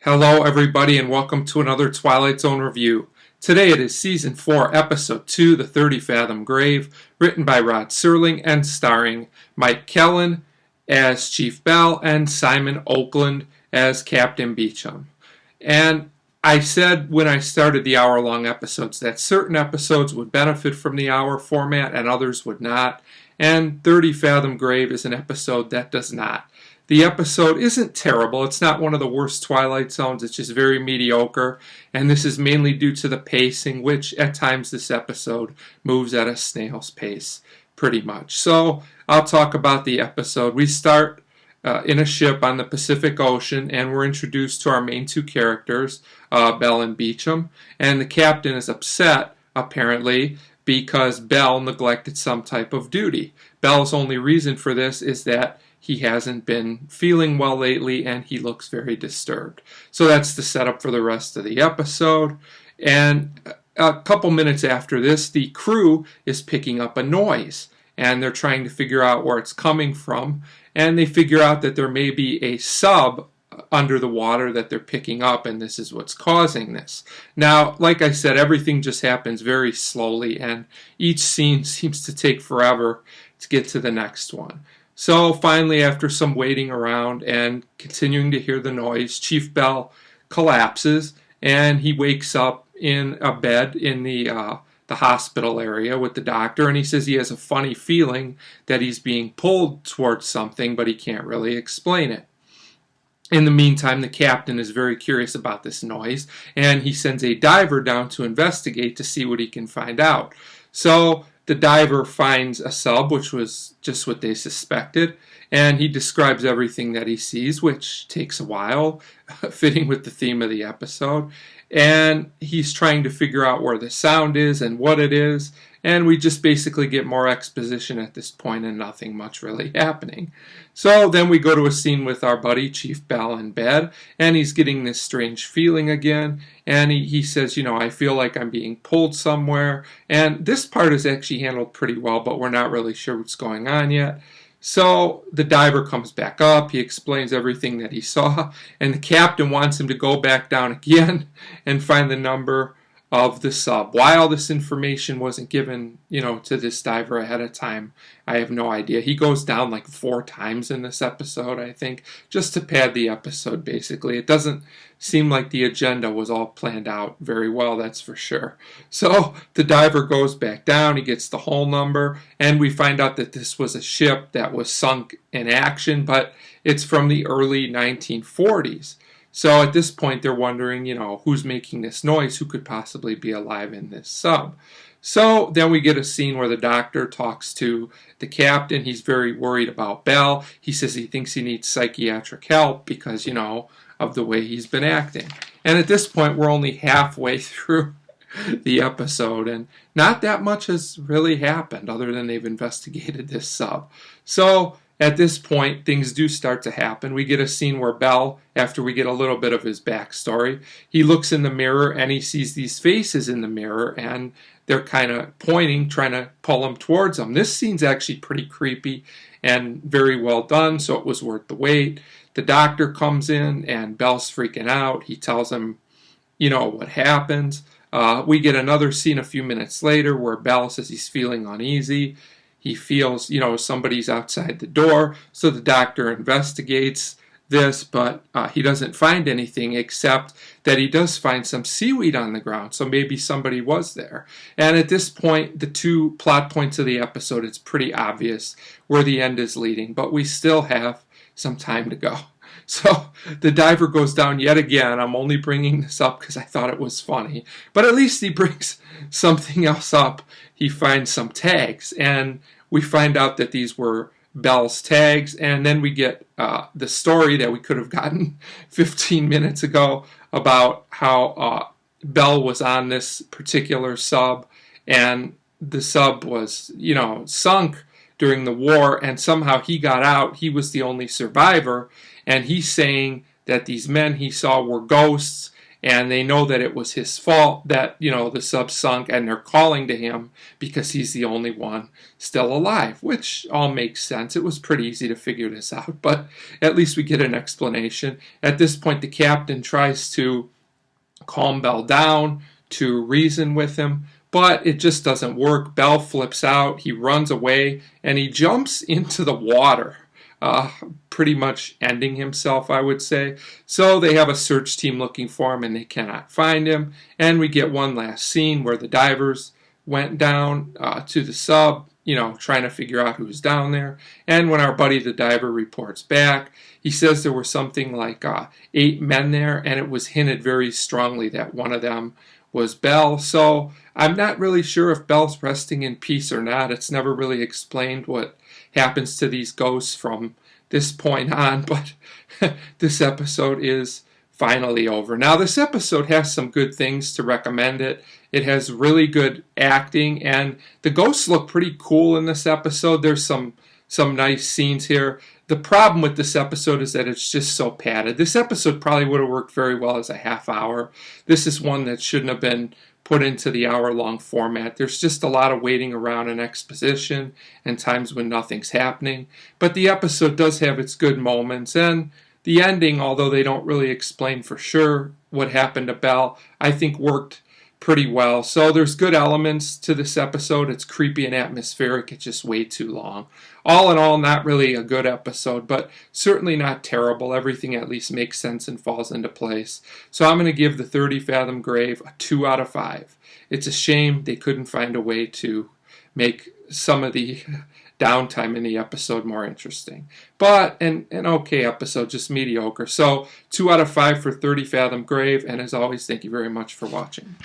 Hello everybody and welcome to another Twilight Zone review. Today it is Season 4, Episode 2, The 30-Fathom Grave, written by Rod Serling and starring Mike Kellen as Chief Bell and Simon Oakland as Captain Beecham. And I said when I started the hour-long episodes that certain episodes would benefit from the hour format and others would not, and 30-Fathom Grave is an episode that does not. The episode isn't terrible. It's not one of the worst Twilight Zones. It's just very mediocre. And this is mainly due to the pacing, which at times this episode moves at a snail's pace, pretty much. So I'll talk about the episode. We start in a ship on the Pacific Ocean, and we're introduced to our main two characters, Bell and Beecham. And the captain is upset, apparently, because Bell neglected some type of duty. Bell's only reason for this is that he hasn't been feeling well lately and he looks very disturbed. So that's the setup for the rest of the episode. And a couple minutes after this, the crew is picking up a noise and they're trying to figure out where it's coming from. And they figure out that there may be a sub under the water that they're picking up, and this is what's causing this. Now, like I said, everything just happens very slowly and each scene seems to take forever to get to the next one. So finally, after some waiting around and continuing to hear the noise, Chief Bell collapses and he wakes up in a bed in the hospital area with the doctor, and he says he has a funny feeling that he's being pulled towards something, but he can't really explain it. In the meantime, the captain is very curious about this noise, and he sends a diver down to investigate to see what he can find out. So the diver finds a sub, which was just what they suspected, and he describes everything that he sees, which takes a while, fitting with the theme of the episode. And he's trying to figure out where the sound is and what it is, and we just basically get more exposition at this point and nothing much really happening. So then we go to a scene with our buddy Chief Bell in bed, and he's getting this strange feeling again, and he says, I feel like I'm being pulled somewhere, and this part is actually handled pretty well, but we're not really sure what's going on yet. So the diver comes back up, he explains everything that he saw, and the captain wants him to go back down again and find the number of the sub. Why all this information wasn't given, to this diver ahead of time, I have no idea. He goes down like 4 times in this episode, I think, just to pad the episode, basically. It doesn't seem like the agenda was all planned out very well, that's for sure. So the diver goes back down, he gets the whole number, and we find out that this was a ship that was sunk in action, but it's from the early 1940s. So at this point, they're wondering, who's making this noise? Who could possibly be alive in this sub? So then we get a scene where the doctor talks to the captain. He's very worried about Bell. He says he thinks he needs psychiatric help because, of the way he's been acting. And at this point, we're only halfway through the episode, and not that much has really happened other than they've investigated this sub. So at this point, things do start to happen. We get a scene where Bell, after we get a little bit of his backstory, he looks in the mirror and he sees these faces in the mirror, and they're kind of pointing, trying to pull him towards him. This scene's actually pretty creepy and very well done, so it was worth the wait. The doctor comes in and Bell's freaking out. He tells him, what happens. We get another scene a few minutes later where Bell says he's feeling uneasy. He feels, somebody's outside the door, so the doctor investigates this, but he doesn't find anything except that he does find some seaweed on the ground, so maybe somebody was there. And at this point, the 2 plot points of the episode, it's pretty obvious where the end is leading, but we still have some time to go. So the diver goes down yet again. I'm only bringing this up because I thought it was funny, but at least he brings something else up. He finds some tags, and we find out that these were Bell's tags, and then we get the story that we could have gotten 15 minutes ago about how Bell was on this particular sub, and the sub was, sunk during the war, and somehow he got out. He was the only survivor, and he's saying that these men he saw were ghosts, and they know that it was his fault that, the sub sunk, and they're calling to him because he's the only one still alive, which all makes sense. It was pretty easy to figure this out, but at least we get an explanation. At this point, the captain tries to calm Bell down, to reason with him, but it just doesn't work. Bell flips out, he runs away, and he jumps into the water, pretty much ending himself, I would say. So they have a search team looking for him, and they cannot find him. And we get one last scene where the divers went down to the sub, trying to figure out who's down there. And when our buddy the diver reports back, he says there were something like 8 men there, and it was hinted very strongly that one of them was Bell. So I'm not really sure if Bell's resting in peace or not. It's never really explained what happens to these ghosts from this point on, but this episode is finally over. Now, this episode has some good things to recommend it. It has really good acting, and the ghosts look pretty cool in this episode. There's some nice scenes here. The problem with this episode is that it's just so padded. This episode probably would have worked very well as a half hour. This is one that shouldn't have been put into the hour-long format. There's just a lot of waiting around and exposition and times when nothing's happening. But the episode does have its good moments, and the ending, although they don't really explain for sure what happened to Bell, I think worked pretty well. So there's good elements to this episode. It's creepy and atmospheric. It's just way too long. All in all, not really a good episode, but certainly not terrible. Everything at least makes sense and falls into place. So I'm going to give the 30-Fathom Grave a 2 out of 5. It's a shame they couldn't find a way to make some of the downtime in the episode more interesting. But an okay episode, just mediocre. So 2 out of 5 for 30-Fathom Grave, and as always, thank you very much for watching.